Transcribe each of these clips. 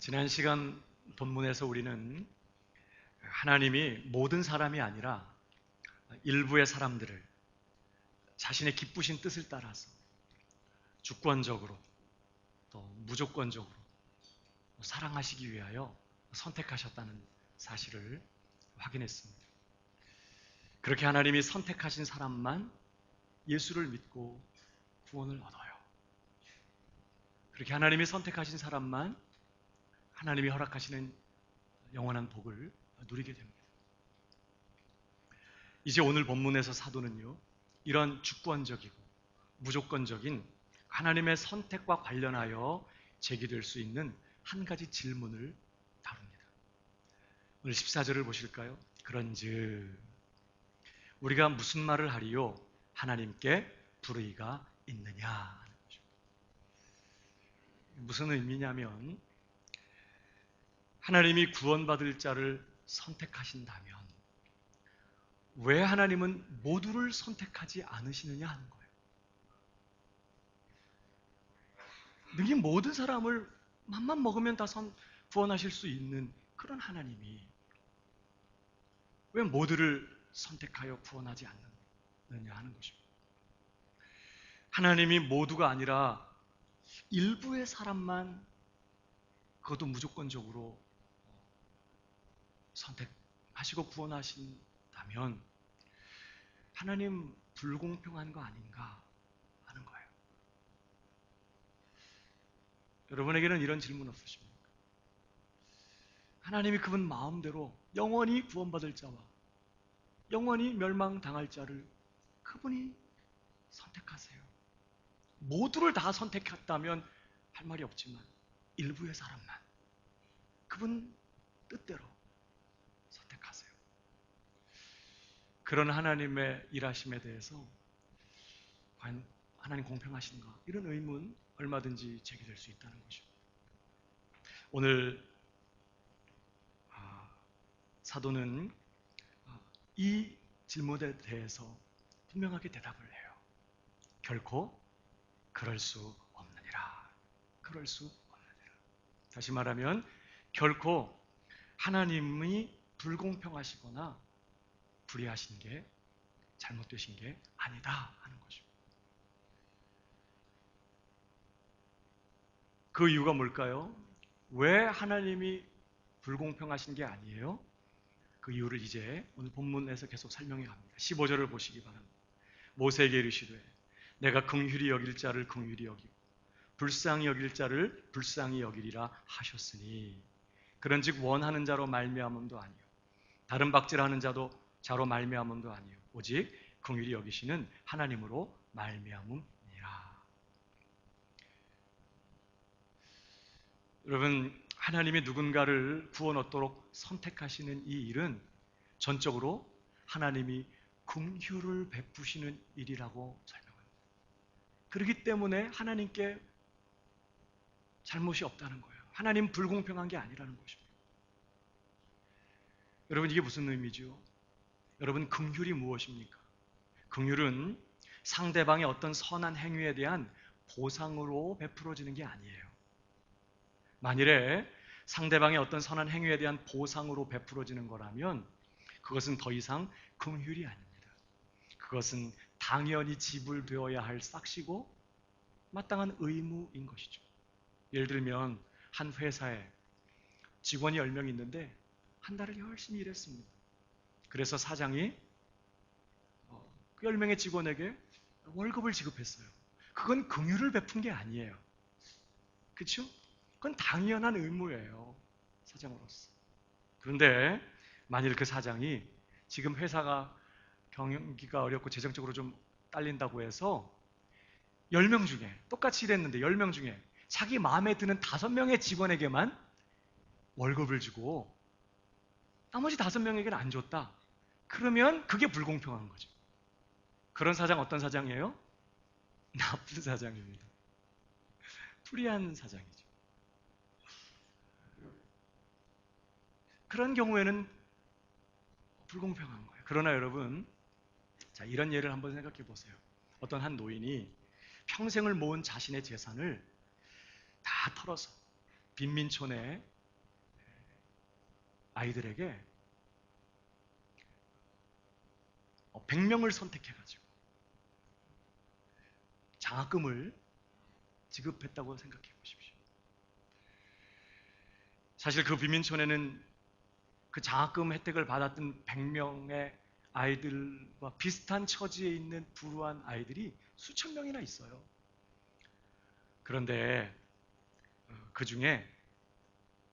지난 시간 본문에서 우리는 하나님이 모든 사람이 아니라 일부의 사람들을 자신의 기쁘신 뜻을 따라서 주권적으로 또 무조건적으로 사랑하시기 위하여 선택하셨다는 사실을 확인했습니다. 그렇게 하나님이 선택하신 사람만 예수를 믿고 구원을 얻어요. 그렇게 하나님이 선택하신 사람만 하나님이 허락하시는 영원한 복을 누리게 됩니다. 이제 오늘 본문에서 사도는요, 이런 주권적이고 무조건적인 하나님의 선택과 관련하여 제기될 수 있는 한 가지 질문을 다룹니다. 오늘 14절을 보실까요? 그런즉 우리가 무슨 말을 하리요? 하나님께 불의가 있느냐? 무슨 의미냐면 하나님이 구원받을 자를 선택하신다면 왜 하나님은 모두를 선택하지 않으시느냐 하는 거예요. 능히 모든 사람을 맘만 먹으면 다 구원하실 수 있는 그런 하나님이 왜 모두를 선택하여 구원하지 않느냐 하는 것입니다. 하나님이 모두가 아니라 일부의 사람만 그것도 무조건적으로 선택하시고 구원하신다면 하나님 불공평한 거 아닌가 하는 거예요. 여러분에게는 이런 질문 없으십니까? 하나님이 그분 마음대로 영원히 구원받을 자와 영원히 멸망당할 자를 그분이 선택하세요. 모두를 다 선택했다면 할 말이 없지만 일부의 사람만 그분 뜻대로 선택하세요. 그런 하나님의 일하심에 대해서 과연 하나님 공평하신가? 이런 의문 얼마든지 제기될 수 있다는 것입니다. 오늘 사도는 이 질문에 대해서 분명하게 대답을 해요. 결코 그럴 수 없느니라. 그럴 수 없느니라. 다시 말하면 결코 하나님이 불공평하시거나 불의하신 게 잘못되신 게 아니다 하는 것입니다. 그 이유가 뭘까요? 왜 하나님이 불공평하신 게 아니에요? 그 이유를 이제 오늘 본문에서 계속 설명해 갑니다. 15절을 보시기 바랍니다. 모세에게 이르시되 내가 긍휼히 여길 자를 긍휼히 여기고 불쌍히 여길 자를 불쌍히 여기리라 하셨으니 그런즉 원하는 자로 말미암음도 아니요 다른 박질하는 자로 말미암음도 아니요 오직 긍휼히 여기시는 하나님으로 말미암음이라. 여러분, 하나님이 누군가를 구원 얻도록 선택하시는 이 일은 전적으로 하나님이 긍휼을 베푸시는 일이라고 설명합니다. 그렇기 때문에 하나님께 잘못이 없다는 거예요. 하나님 불공평한 게 아니라는 것입니다. 여러분, 이게 무슨 의미죠? 여러분, 긍휼이 무엇입니까? 긍휼은 상대방의 어떤 선한 행위에 대한 보상으로 베풀어지는 게 아니에요. 만일에 상대방의 어떤 선한 행위에 대한 보상으로 베풀어지는 거라면 그것은 더 이상 긍휼이 아닙니다. 그것은 당연히 지불되어야 할 싹시고 마땅한 의무인 것이죠. 예를 들면 한 회사에 직원이 10명 있는데 한 달을 열심히 일했습니다. 그래서 사장이 그 10명의 직원에게 월급을 지급했어요. 그건 긍휼을 베푼 게 아니에요. 그렇죠? 그건 당연한 의무예요. 사장으로서. 그런데 만일 그 사장이 지금 회사가 경기가 어렵고 재정적으로 좀 딸린다고 해서 10명 중에 똑같이 일했는데 10명 중에 자기 마음에 드는 5명의 직원에게만 월급을 주고 나머지 5명에게는 안 줬다. 그러면 그게 불공평한 거죠. 그런 사장 어떤 사장이에요? 나쁜 사장입니다. 불의한 사장이죠. 그런 경우에는 불공평한 거예요. 그러나 여러분, 자, 이런 예를 한번 생각해 보세요. 어떤 한 노인이 평생을 모은 자신의 재산을 다 털어서 빈민촌의 아이들에게 100명을 선택해가지고 장학금을 지급했다고 생각해 보십시오. 사실 그 빈민촌에는 그 장학금 혜택을 받았던 100명의 아이들과 비슷한 처지에 있는 불우한 아이들이 수천 명이나 있어요. 그런데 그 중에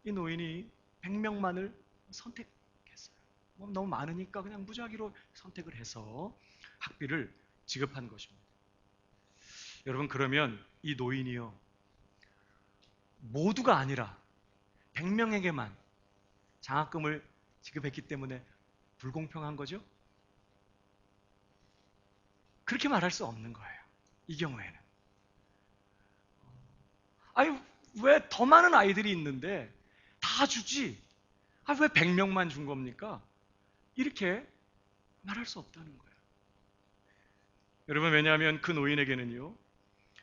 이 노인이 100명만을 선택했어요. 너무 많으니까 그냥 무작위로 선택을 해서 학비를 지급한 것입니다. 여러분, 그러면 이 노인이요, 모두가 아니라 100명에게만 장학금을 지급했기 때문에 불공평한 거죠? 그렇게 말할 수 없는 거예요. 이 경우에는. 아니, 왜 더 많은 아이들이 있는데 다 주지? 왜 100명만 준 겁니까? 이렇게 말할 수 없다는 거예요. 여러분, 왜냐하면 그 노인에게는요,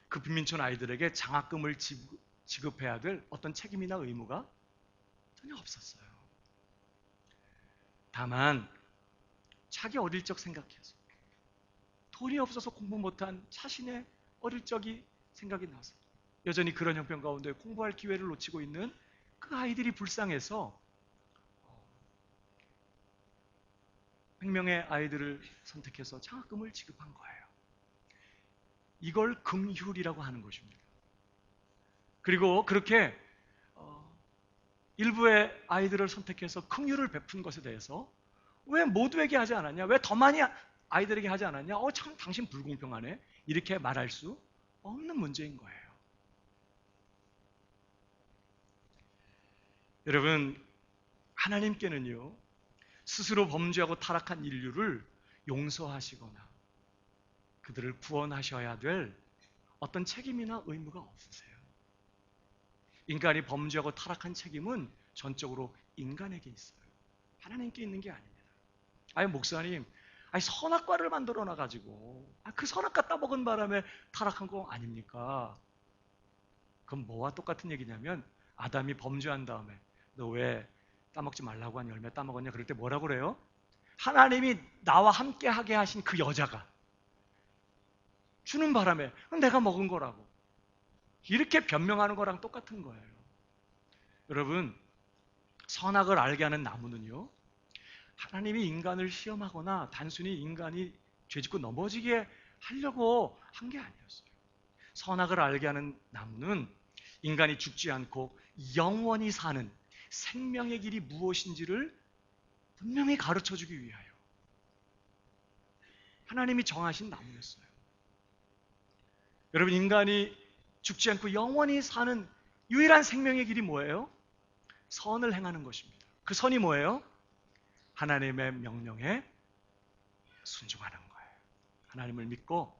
그 빈민촌 아이들에게 장학금을 지급해야 될 어떤 책임이나 의무가 전혀 없었어요. 다만 자기 어릴 적 생각해서 돈이 없어서 공부 못한 자신의 어릴 적이 생각이 나서 여전히 그런 형편 가운데 공부할 기회를 놓치고 있는 그 아이들이 불쌍해서 100명의 아이들을 선택해서 장학금을 지급한 거예요. 이걸 긍휼이라고 하는 것입니다. 그리고 그렇게 일부의 아이들을 선택해서 긍휼을 베푼 것에 대해서 왜 모두에게 하지 않았냐? 왜 더 많이 아이들에게 하지 않았냐? 참 당신 불공평하네. 이렇게 말할 수 없는 문제인 거예요. 여러분, 하나님께는요, 스스로 범죄하고 타락한 인류를 용서하시거나 그들을 구원하셔야 될 어떤 책임이나 의무가 없으세요. 인간이 범죄하고 타락한 책임은 전적으로 인간에게 있어요. 하나님께 있는 게 아닙니다. 아니, 목사님, 선악과를 만들어 놔가지고 그 선악과 따먹은 바람에 타락한 거 아닙니까? 그럼 뭐와 똑같은 얘기냐면, 아담이 범죄한 다음에 너 왜 따먹지 말라고 한 열매 따먹었냐? 그럴 때 뭐라고 그래요? 하나님이 나와 함께 하게 하신 그 여자가 주는 바람에 내가 먹은 거라고 이렇게 변명하는 거랑 똑같은 거예요. 여러분, 선악을 알게 하는 나무는요, 하나님이 인간을 시험하거나 단순히 인간이 죄짓고 넘어지게 하려고 한 게 아니었어요. 선악을 알게 하는 나무는 인간이 죽지 않고 영원히 사는 생명의 길이 무엇인지를 분명히 가르쳐 주기 위하여 하나님이 정하신 나무였어요. 여러분, 인간이 죽지 않고 영원히 사는 유일한 생명의 길이 뭐예요? 선을 행하는 것입니다. 그 선이 뭐예요? 하나님의 명령에 순종하는 거예요. 하나님을 믿고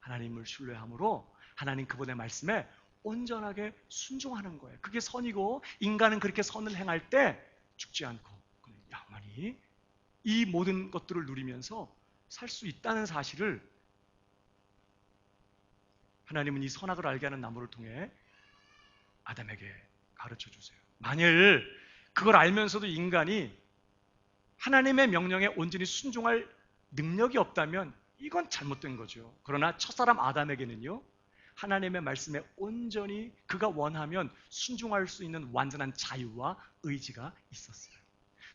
하나님을 신뢰함으로 하나님 그분의 말씀에 온전하게 순종하는 거예요. 그게 선이고, 인간은 그렇게 선을 행할 때 죽지 않고 영원히 이 모든 것들을 누리면서 살 수 있다는 사실을 하나님은 이 선악을 알게 하는 나무를 통해 아담에게 가르쳐 주세요. 만일 그걸 알면서도 인간이 하나님의 명령에 온전히 순종할 능력이 없다면 이건 잘못된 거죠. 그러나 첫사람 아담에게는요, 하나님의 말씀에 온전히 그가 원하면 순종할 수 있는 완전한 자유와 의지가 있었어요.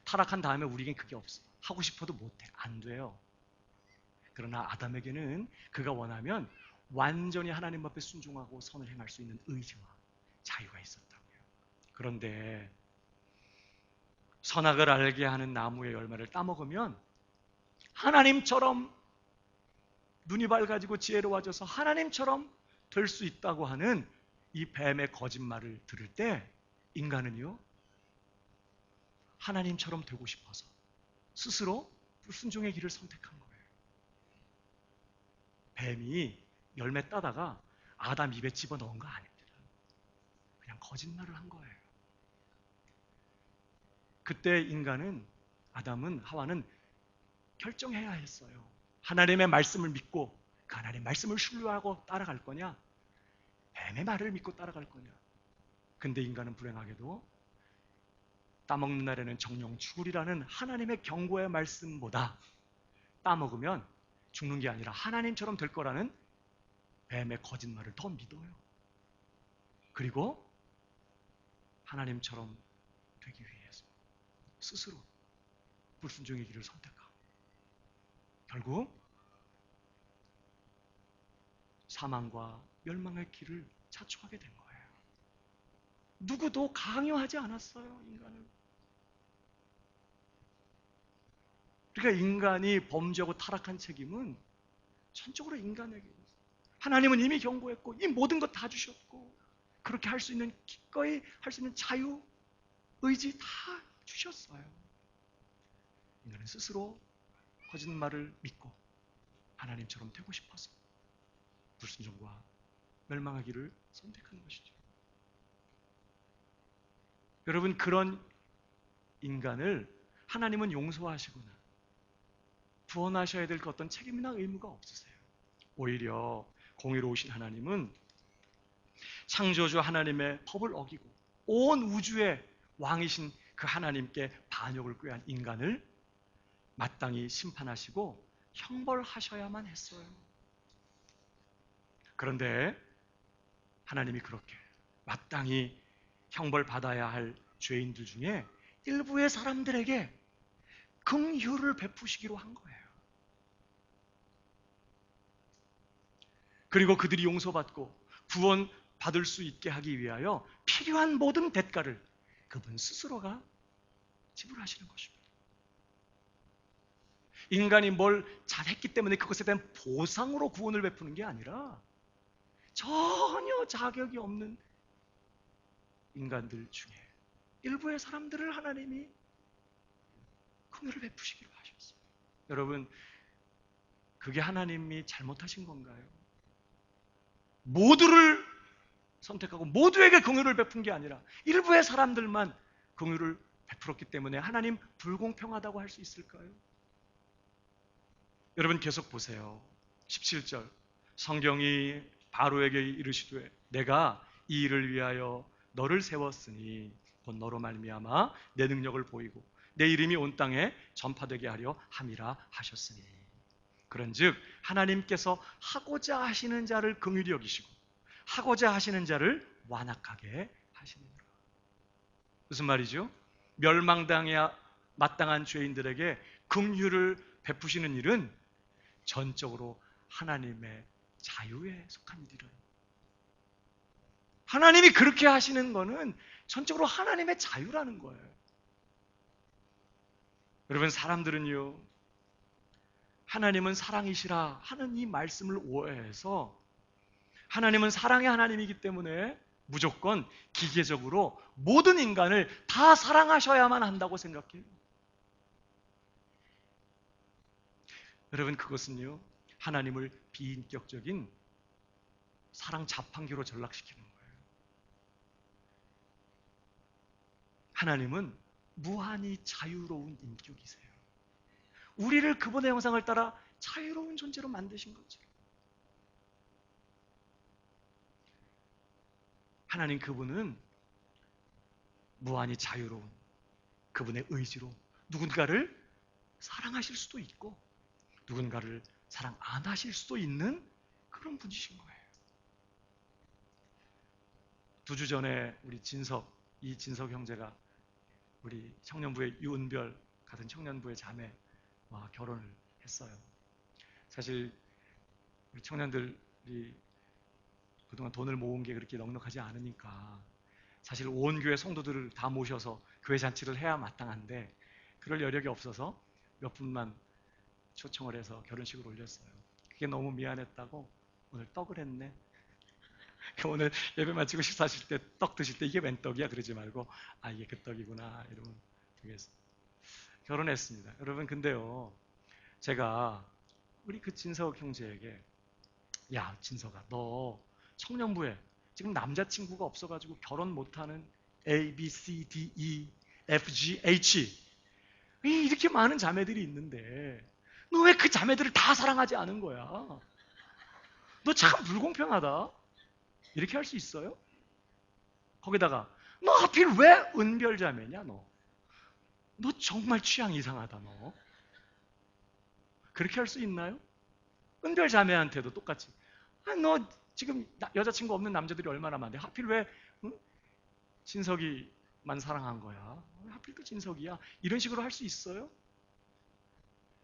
타락한 다음에 우리에겐 그게 없어. 하고 싶어도 못해. 안 돼요. 그러나 아담에게는 그가 원하면 완전히 하나님 앞에 순종하고 선을 행할 수 있는 의지와 자유가 있었다고요. 그런데 선악을 알게 하는 나무의 열매를 따먹으면 하나님처럼 눈이 밝아지고 지혜로워져서 하나님처럼 될 수 있다고 하는 이 뱀의 거짓말을 들을 때 인간은요, 하나님처럼 되고 싶어서 스스로 불순종의 길을 선택한 거예요. 뱀이 열매 따다가 아담 입에 집어넣은 거 아닙니다. 그냥 거짓말을 한 거예요. 그때 인간은, 아담은, 하와는 결정해야 했어요. 하나님의 말씀을 믿고 그 하나님의 말씀을 신뢰하고 따라갈 거냐, 뱀의 말을 믿고 따라갈 거냐. 근데 인간은 불행하게도 따먹는 날에는 정령 죽으리라는 하나님의 경고의 말씀보다 따먹으면 죽는 게 아니라 하나님처럼 될 거라는 뱀의 거짓말을 더 믿어요. 그리고 하나님처럼 되기 위해서 스스로 불순종의 길을 선택하고 결국 사망과 멸망의 길을 자초하게 된 거예요. 누구도 강요하지 않았어요, 인간을. 그러니까 인간이 범죄하고 타락한 책임은 전적으로 인간에게 있어요. 하나님은 이미 경고했고 이 모든 것 다 주셨고 그렇게 할 수 있는 기꺼이 할 수 있는 자유, 의지 다 주셨어요. 인간은 스스로 거짓말을 믿고 하나님처럼 되고 싶어서 불순종과 멸망하기를 선택한 것이죠. 여러분, 그런 인간을 하나님은 용서하시거나 구원하셔야 될 그 어떤 책임이나 의무가 없으세요. 오히려 공의로우신 하나님은 창조주 하나님의 법을 어기고 온 우주의 왕이신 그 하나님께 반역을 꾀한 인간을 마땅히 심판하시고 형벌하셔야만 했어요. 그런데 하나님이 그렇게 마땅히 형벌받아야 할 죄인들 중에 일부의 사람들에게 긍휼을 베푸시기로 한 거예요. 그리고 그들이 용서받고 구원받을 수 있게 하기 위하여 필요한 모든 대가를 그분 스스로가 지불하시는 것입니다. 인간이 뭘 잘했기 때문에 그것에 대한 보상으로 구원을 베푸는 게 아니라 전혀 자격이 없는 인간들 중에 일부의 사람들을 하나님이 긍휼을 베푸시기로 하셨어요. 여러분, 그게 하나님이 잘못하신 건가요? 모두를 선택하고 모두에게 긍휼을 베푼 게 아니라 일부의 사람들만 긍휼을 베풀었기 때문에 하나님 불공평하다고 할 수 있을까요? 여러분 계속 보세요. 17절 성경이 바로에게 이르시되 내가 이 일을 위하여 너를 세웠으니 곧 너로 말미암아 내 능력을 보이고 내 이름이 온 땅에 전파되게 하려 함이라 하셨으니 그런즉 하나님께서 하고자 하시는 자를 긍휼히 여기시고 하고자 하시는 자를 완악하게 하시느니라. 무슨 말이죠? 멸망당해야 마땅한 죄인들에게 긍휼을 베푸시는 일은 전적으로 하나님의 자유에 속한 일이에요. 하나님이 그렇게 하시는 거는 전적으로 하나님의 자유라는 거예요. 여러분, 사람들은요, 하나님은 사랑이시라 하는 이 말씀을 오해해서 하나님은 사랑의 하나님이기 때문에 무조건 기계적으로 모든 인간을 다 사랑하셔야만 한다고 생각해요. 여러분, 그것은요, 하나님을 비인격적인 사랑 자판기로 전락시키는 거예요. 하나님은 무한히 자유로운 인격이세요. 우리를 그분의 형상을 따라 자유로운 존재로 만드신 거죠. 하나님 그분은 무한히 자유로운 그분의 의지로 누군가를 사랑하실 수도 있고 누군가를 사랑 안 하실 수도 있는 그런 분이신 거예요. 2주 전에 우리 이진석 형제가 우리 청년부의 유은별 같은 청년부의 자매와 결혼을 했어요. 사실 우리 청년들이 그동안 돈을 모은 게 그렇게 넉넉하지 않으니까 사실 온 교회 성도들을 다 모셔서 교회 잔치를 해야 마땅한데 그럴 여력이 없어서 몇 분만 초청을 해서 결혼식을 올렸어요. 그게 너무 미안했다고 오늘 떡을 했네. 오늘 예배 마치고 식사하실 때 떡 드실 때 이게 웬 떡이야 그러지 말고 아 이게 그 떡이구나 이러면 되겠어요. 결혼했습니다. 여러분 근데요 제가 우리 그 진석 형제에게 야 진석아 너 청년부에 지금 남자친구가 없어가지고 결혼 못하는 A, B, C, D, E, F, G, H 이렇게 많은 자매들이 있는데 너 왜 그 자매들을 다 사랑하지 않은 거야? 너 참 불공평하다. 이렇게 할 수 있어요? 거기다가 너 하필 왜 은별자매냐 너. 너 정말 취향 이상하다 너. 그렇게 할 수 있나요? 은별자매한테도 똑같이 너 지금 여자친구 없는 남자들이 얼마나 많은데 하필 왜 응? 진석이만 사랑한 거야? 하필 또 진석이야? 이런 식으로 할 수 있어요?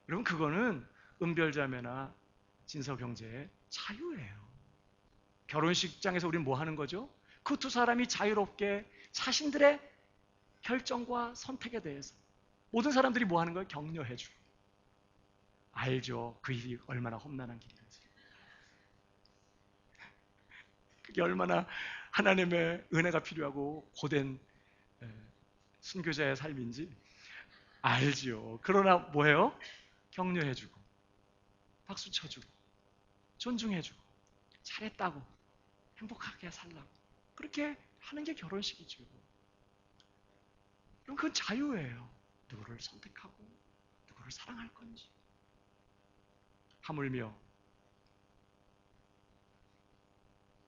여러분 그거는 은별자매나 진석 형제의 자유예요. 결혼식장에서 우리는 뭐 하는 거죠? 그 두 사람이 자유롭게 자신들의 결정과 선택에 대해서 모든 사람들이 뭐 하는 거예요? 격려해주고. 알죠? 그 일이 얼마나 험난한 길인지. 그게 얼마나 하나님의 은혜가 필요하고 고된 순교자의 삶인지 알죠. 그러나 뭐예요? 격려해주고 박수 쳐주고 존중해주고 잘했다고 행복하게 살라고 그렇게 하는 게 결혼식이죠. 그럼 그건 자유예요. 누구를 선택하고 누구를 사랑할 건지. 하물며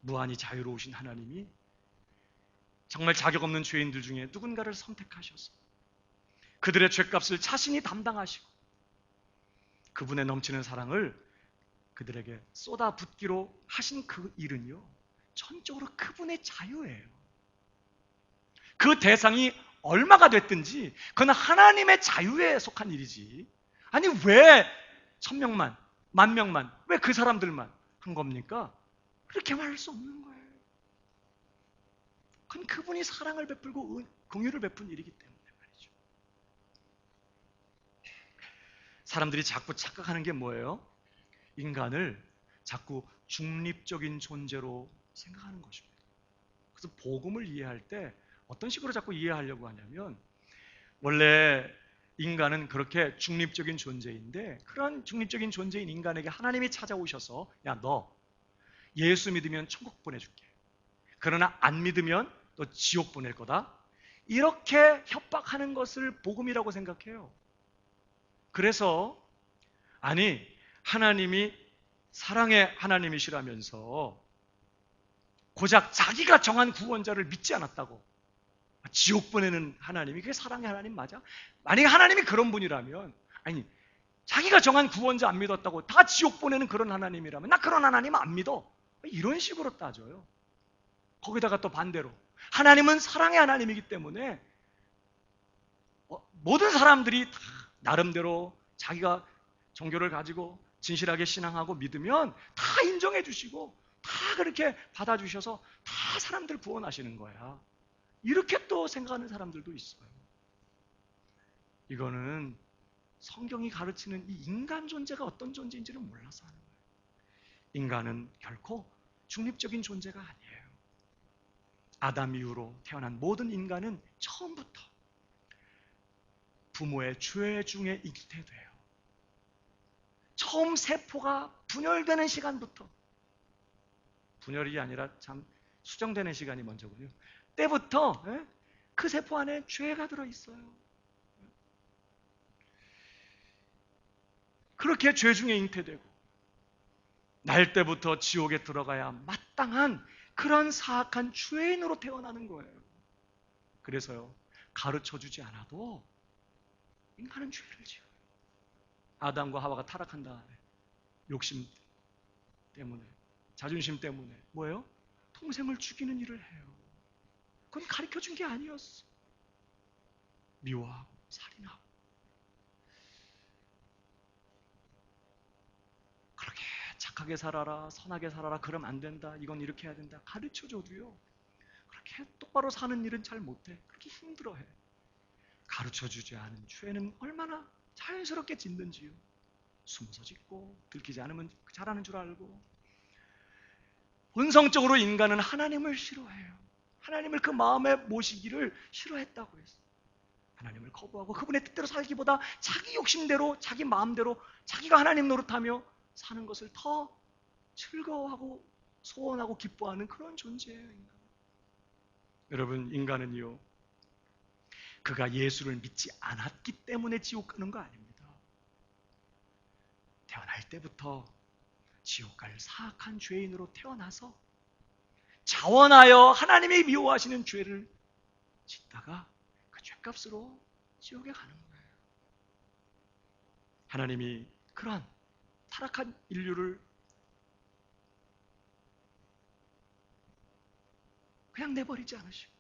무한히 자유로우신 하나님이 정말 자격 없는 죄인들 중에 누군가를 선택하셔서 그들의 죄값을 자신이 담당하시고 그분의 넘치는 사랑을 그들에게 쏟아붓기로 하신 그 일은요, 전적으로 그분의 자유예요. 그 대상이 얼마가 됐든지 그건 하나님의 자유에 속한 일이지. 아니 왜 1000명만, 10,000명만, 왜 그 사람들만 한 겁니까? 그렇게 말할 수 없는 거예요. 그건 그분이 사랑을 베풀고 공유를 베푼 일이기 때문에 말이죠. 사람들이 자꾸 착각하는 게 뭐예요? 인간을 자꾸 중립적인 존재로 생각하는 것입니다. 그래서 복음을 이해할 때 어떤 식으로 자꾸 이해하려고 하냐면 원래 인간은 그렇게 중립적인 존재인데 그런 중립적인 존재인 인간에게 하나님이 찾아오셔서 야, 너 예수 믿으면 천국 보내줄게. 그러나 안 믿으면 너 지옥 보낼 거다. 이렇게 협박하는 것을 복음이라고 생각해요. 그래서 아니 하나님이 사랑의 하나님이시라면서 고작 자기가 정한 구원자를 믿지 않았다고 지옥 보내는 하나님이 그게 사랑의 하나님 맞아? 만약에 하나님이 그런 분이라면 아니 자기가 정한 구원자 안 믿었다고 다 지옥 보내는 그런 하나님이라면 나 그런 하나님 안 믿어. 이런 식으로 따져요. 거기다가 또 반대로 하나님은 사랑의 하나님이기 때문에 모든 사람들이 다 나름대로 자기가 종교를 가지고 진실하게 신앙하고 믿으면 다 인정해 주시고 다 그렇게 받아주셔서 다 사람들 구원하시는 거야. 이렇게 또 생각하는 사람들도 있어요. 이거는 성경이 가르치는 이 인간 존재가 어떤 존재인지를 몰라서 하는 거예요. 인간은 결코 중립적인 존재가 아니에요. 아담 이후로 태어난 모든 인간은 처음부터 부모의 죄 중에 잉태돼요. 처음 세포가 분열되는 시간부터 분열이 아니라 참 수정되는 시간이 먼저군요. 때부터 그 세포 안에 죄가 들어있어요. 그렇게 죄 중에 잉태되고 날 때부터 지옥에 들어가야 마땅한 그런 사악한 죄인으로 태어나는 거예요. 그래서요 가르쳐주지 않아도 인간은 죄를 지어요. 아담과 하와가 타락한 다음에 욕심 때문에 자존심 때문에 뭐예요? 동생을 죽이는 일을 해요. 그건 가르쳐준 게 아니었어. 미워하고 살인하고 그렇게 착하게 살아라 선하게 살아라 그러면 안 된다 이건 이렇게 해야 된다 가르쳐줘도요 그렇게 똑바로 사는 일은 잘 못해. 그렇게 힘들어해. 가르쳐주지 않은 죄는 얼마나 자연스럽게 짓는지요. 숨어서 짓고 들키지 않으면 잘하는 줄 알고. 본성적으로 인간은 하나님을 싫어해요. 하나님을 그 마음에 모시기를 싫어했다고 했어요. 하나님을 거부하고 그분의 뜻대로 살기보다 자기 욕심대로 자기 마음대로 자기가 하나님 노릇하며 사는 것을 더 즐거워하고 소원하고 기뻐하는 그런 존재예요. 인간. 여러분 인간은요 그가 예수를 믿지 않았기 때문에 지옥 가는 거 아닙니다. 태어날 때부터 지옥 갈 사악한 죄인으로 태어나서 자원하여 하나님이 미워하시는 죄를 짓다가 그 죄값으로 지옥에 가는 거예요. 하나님이 그러한 타락한 인류를 그냥 내버리지 않으시고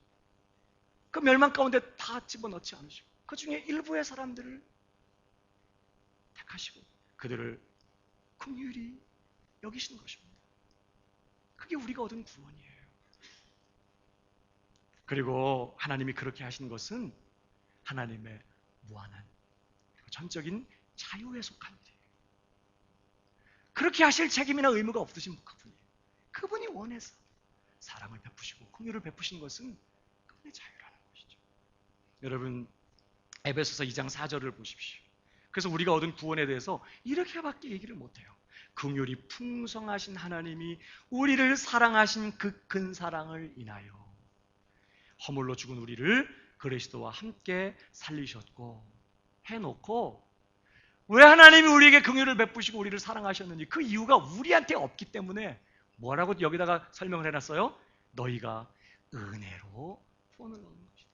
그 멸망 가운데 다 집어넣지 않으시고 그 중에 일부의 사람들을 택하시고 그들을 긍휼히 여기시는 것입니다. 그게 우리가 얻은 구원이에요. 그리고 하나님이 그렇게 하신 것은 하나님의 무한한 전적인 자유에 속한 일이에요. 그렇게 하실 책임이나 의무가 없으신 그분이 원해서 사랑을 베푸시고 긍휼을 베푸신 것은 그분의 자유라는 것이죠. 여러분 에베소서 2장 4절을 보십시오. 그래서 우리가 얻은 구원에 대해서 이렇게밖에 얘기를 못해요. 긍휼이 풍성하신 하나님이 우리를 사랑하신 그 큰 사랑을 인하여 허물로 죽은 우리를 그리스도와 함께 살리셨고 해놓고 왜 하나님이 우리에게 긍휼을 베푸시고 우리를 사랑하셨는지 그 이유가 우리한테 없기 때문에 뭐라고 여기다가 설명을 해놨어요? 너희가 은혜로 구원을 얻는 것이다.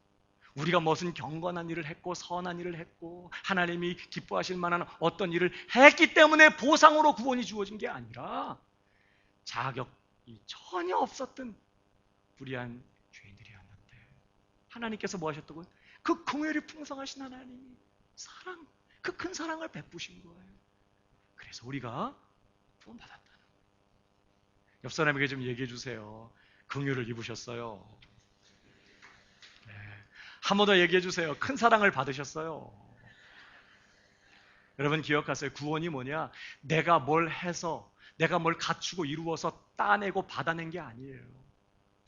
우리가 무슨 경건한 일을 했고 선한 일을 했고 하나님이 기뻐하실 만한 어떤 일을 했기 때문에 보상으로 구원이 주어진 게 아니라 자격이 전혀 없었던 불의한 죄인들이었는데 하나님께서 뭐 하셨다고요? 그 긍휼이 풍성하신 하나님이 사랑, 그 큰 사랑을 베푸신 거예요. 그래서 우리가 구원받았다는 거예요. 옆 사람에게 좀 얘기해 주세요. 긍휼을 입으셨어요. 네. 한 번 더 얘기해 주세요. 큰 사랑을 받으셨어요. 여러분 기억하세요. 구원이 뭐냐? 내가 뭘 해서 내가 뭘 갖추고 이루어서 따내고 받아낸 게 아니에요.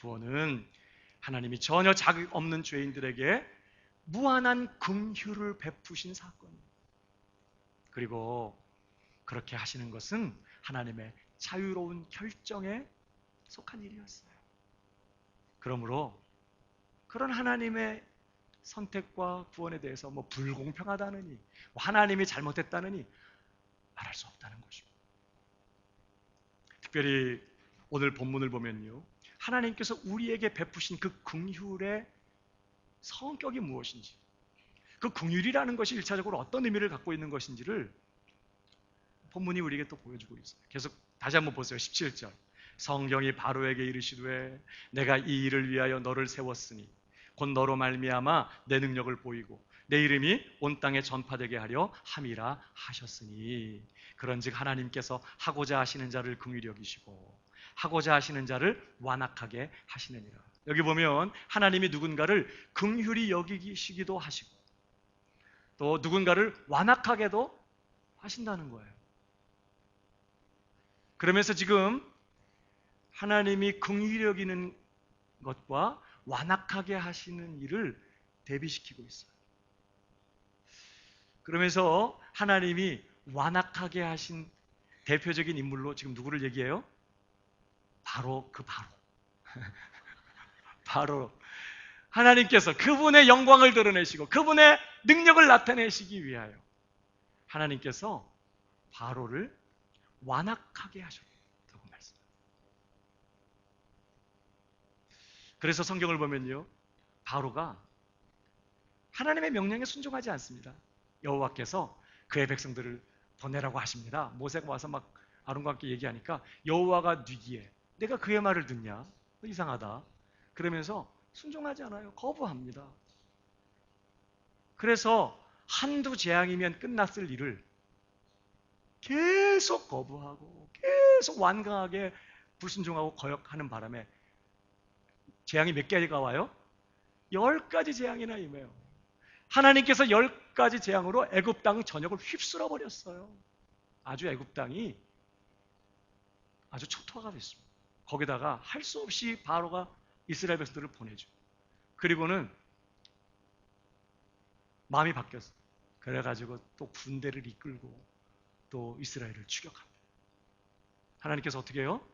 구원은 하나님이 전혀 자격 없는 죄인들에게 무한한 긍휼을 베푸신 사건이에요. 그리고 그렇게 하시는 것은 하나님의 자유로운 결정에 속한 일이었어요. 그러므로 그런 하나님의 선택과 구원에 대해서 뭐 불공평하다느니 하나님이 잘못했다느니 말할 수 없다는 것입니다. 특별히 오늘 본문을 보면요, 하나님께서 우리에게 베푸신 그 긍휼의 성격이 무엇인지, 그 긍휼이라는 것이 일차적으로 어떤 의미를 갖고 있는 것인지를 본문이 우리에게 또 보여주고 있어요. 계속 다시 한번 보세요. 17절. 성경이 바로에게 이르시되 내가 이 일을 위하여 너를 세웠으니 곧 너로 말미암아 내 능력을 보이고 내 이름이 온 땅에 전파되게 하려 함이라 하셨으니 그런즉 하나님께서 하고자 하시는 자를 긍휼히 여기시고 하고자 하시는 자를 완악하게 하시느니라. 여기 보면 하나님이 누군가를 긍휼히 여기시기도 하시고 또 누군가를 완악하게도 하신다는 거예요. 그러면서 지금 하나님이 긍휼히 여기는 것과 완악하게 하시는 일을 대비시키고 있어요. 그러면서 하나님이 완악하게 하신 대표적인 인물로 지금 누구를 얘기해요? 바로 바로 하나님께서 그분의 영광을 드러내시고 그분의 능력을 나타내시기 위하여 하나님께서 바로를 완악하게 하셨다고 말씀합니다. 그래서 성경을 보면요, 바로가 하나님의 명령에 순종하지 않습니다. 여호와께서 그의 백성들을 보내라고 하십니다. 모세가 와서 막 아론과 함께 얘기하니까 여호와가 뉘기에 내가 그의 말을 듣냐? 이상하다. 그러면서 순종하지 않아요. 거부합니다. 그래서 한두 재앙이면 끝났을 일을 계속 거부하고 계속 완강하게 불순종하고 거역하는 바람에 재앙이 몇 개가 와요? 10가지 재앙이나 임해요. 하나님께서 10가지 재앙으로 애굽 땅 전역을 휩쓸어 버렸어요. 아주 애굽 땅이 아주 초토화가 됐습니다. 거기다가 할 수 없이 바로가 이스라엘 백성들을 보내죠. 그리고는 마음이 바뀌었어요. 그래가지고 또 군대를 이끌고 또 이스라엘을 추격합니다. 하나님께서 어떻게 해요?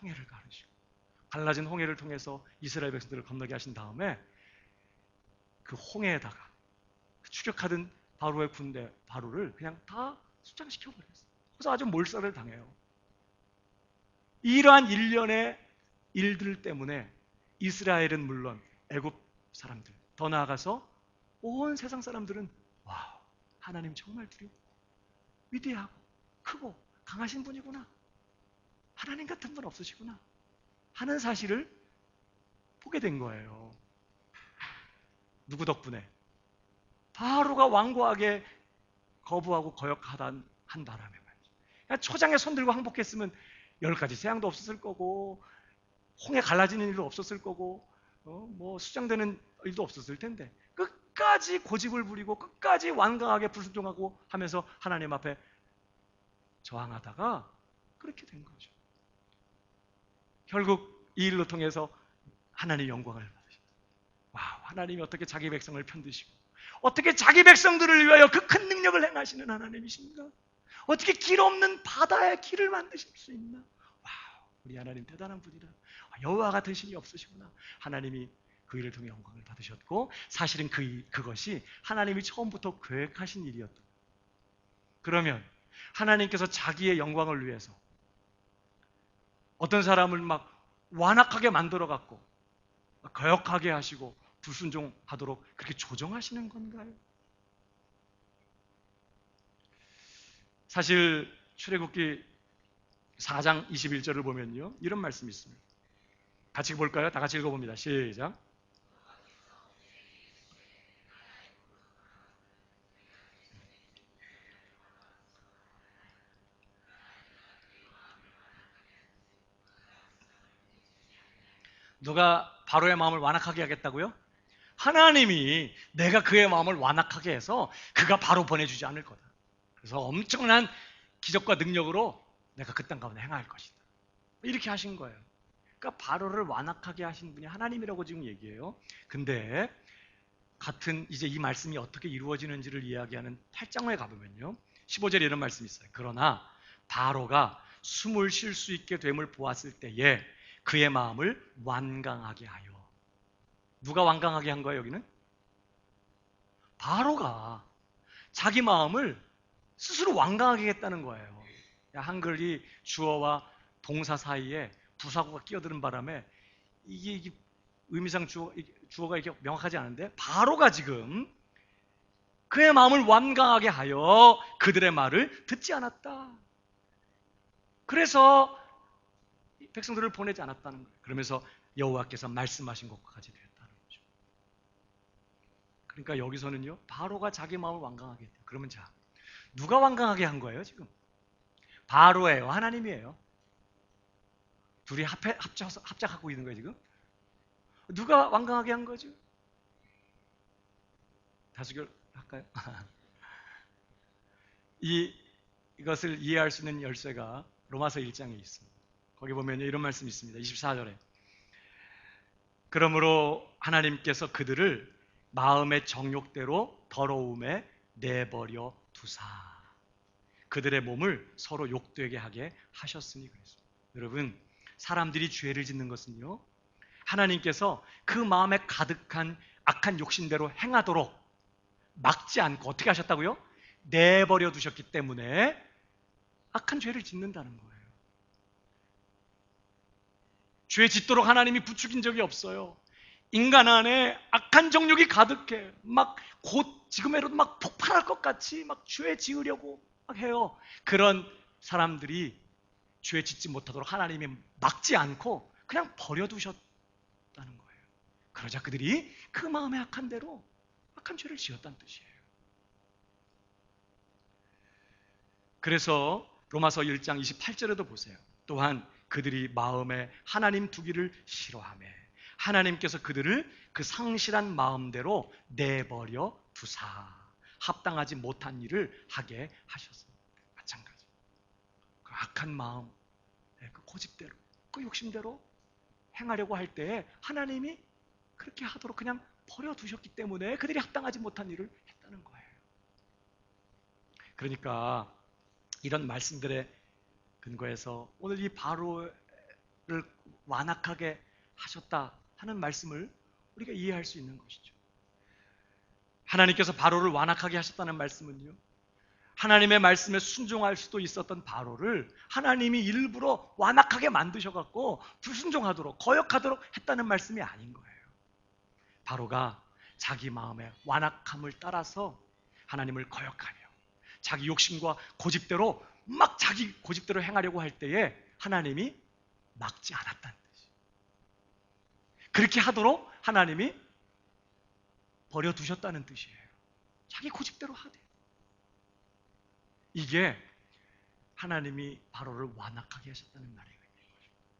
홍해를 가르시고 갈라진 홍해를 통해서 이스라엘 백성들을 건너게 하신 다음에 그 홍해에다가 추격하던 바로의 군대 바로를 그냥 다 수장시켜버렸어요. 그래서 아주 몰살을 당해요. 이러한 일련의 일들 때문에 이스라엘은 물론 애굽 사람들, 더 나아가서 온 세상 사람들은 와, 하나님 정말 두려워, 위대하고 크고 강하신 분이구나, 하나님 같은 분 없으시구나 하는 사실을 보게 된 거예요. 누구 덕분에? 바로가 완고하게 거부하고 거역하던 한 바람에 말이죠. 그냥 초장에 손들고 항복했으면 10가지 재앙도 없었을 거고, 홍해 갈라지는 일도 없었을 거고, 뭐 수장되는 일도 없었을 텐데, 끝까지 고집을 부리고 끝까지 완강하게 불순종하고 하면서 하나님 앞에 저항하다가 그렇게 된 거죠. 결국 이 일로 통해서 하나님의 영광을 받으셨다. 와, 하나님이 어떻게 자기 백성을 편드시고 어떻게 자기 백성들을 위하여 그 큰 능력을 행하시는 하나님이십니까? 어떻게 길 없는 바다에 길을 만드실 수 있나? 와, 우리 하나님 대단한 분이다. 여호와 같은 신이 없으시구나. 하나님이 그 일을 통해 영광을 받으셨고, 사실은 그것이 하나님이 처음부터 계획하신 일이었다. 그러면 하나님께서 자기의 영광을 위해서 어떤 사람을 막 완악하게 만들어 갖고 거역하게 하시고 불순종하도록 그렇게 조정하시는 건가요? 사실 출애굽기 4장 21절을 보면요, 이런 말씀이 있습니다. 같이 볼까요? 다 같이 읽어봅니다. 시작. 누가 바로의 마음을 완악하게 하겠다고요? 하나님이 내가 그의 마음을 완악하게 해서 그가 바로 보내주지 않을 거다. 그래서 엄청난 기적과 능력으로 내가 그 땅 가운데 행할 것이다. 이렇게 하신 거예요. 그러니까 바로를 완악하게 하신 분이 하나님이라고 지금 얘기해요. 근데 같은 이제 이 말씀이 어떻게 이루어지는지를 이야기하는 8장에 가보면요, 15절에 이런 말씀이 있어요. 그러나 바로가 숨을 쉴 수 있게 됨을 보았을 때에 그의 마음을 완강하게 하여. 누가 완강하게 한 거예요, 여기는? 바로가 자기 마음을 스스로 완강하게 했다는 거예요. 한글이 주어와 동사 사이에 부사구가 끼어드는 바람에 이게 의미상 주어가 이렇게 명확하지 않은데, 바로가 지금 그의 마음을 완강하게 하여 그들의 말을 듣지 않았다. 그래서 백성들을 보내지 않았다는 거예요. 그러면서 여호와께서 말씀하신 것까지 되었다는 거죠. 그러니까 여기서는요, 바로가 자기 마음을 완강하게 했다. 그러면 자, 누가 완강하게 한 거예요 지금? 바로예요, 하나님이에요? 둘이 합작하고 있는 거예요 지금? 누가 완강하게 한 거죠? 다수결 할까요? 이것을 이해할 수 있는 열쇠가 로마서 1장에 있습니다. 거기 보면 이런 말씀이 있습니다. 24절에 그러므로 하나님께서 그들을 마음의 정욕대로 더러움에 내버려 두사 그들의 몸을 서로 욕되게 하게 하셨으니 그랬습니다. 여러분, 사람들이 죄를 짓는 것은요, 하나님께서 그 마음에 가득한 악한 욕심대로 행하도록 막지 않고 어떻게 하셨다고요? 내버려 두셨기 때문에 악한 죄를 짓는다는 거예요. 죄 짓도록 하나님이 부추긴 적이 없어요. 인간 안에 악한 정욕이 가득해. 막 곧 지금에라도 막 폭발할 것 같이 막 죄 지으려고 막 해요. 그런 사람들이 죄 짓지 못하도록 하나님이 막지 않고 그냥 버려두셨다는 거예요. 그러자 그들이 그 마음의 악한 대로 악한 죄를 지었다는 뜻이에요. 그래서 로마서 1장 28절에도 보세요. 또한 그들이 마음에 하나님 두기를 싫어하며 하나님께서 그들을 그 상실한 마음대로 내버려 두사 합당하지 못한 일을 하게 하셨습니다. 마찬가지. 그 악한 마음, 그 고집대로, 그 욕심대로 행하려고 할 때 하나님이 그렇게 하도록 그냥 버려두셨기 때문에 그들이 합당하지 못한 일을 했다는 거예요. 그러니까 이런 말씀들의 근거에서 오늘 이 바로를 완악하게 하셨다 하는 말씀을 우리가 이해할 수 있는 것이죠. 하나님께서 바로를 완악하게 하셨다는 말씀은요, 하나님의 말씀에 순종할 수도 있었던 바로를 하나님이 일부러 완악하게 만드셔갖고 불순종하도록 거역하도록 했다는 말씀이 아닌 거예요. 바로가 자기 마음의 완악함을 따라서 하나님을 거역하며 자기 욕심과 고집대로 막 자기 고집대로 행하려고 할 때에 하나님이 막지 않았다는 뜻이에요. 그렇게 하도록 하나님이 버려두셨다는 뜻이에요. 자기 고집대로 하되. 이게 하나님이 바로를 완악하게 하셨다는 말이에요.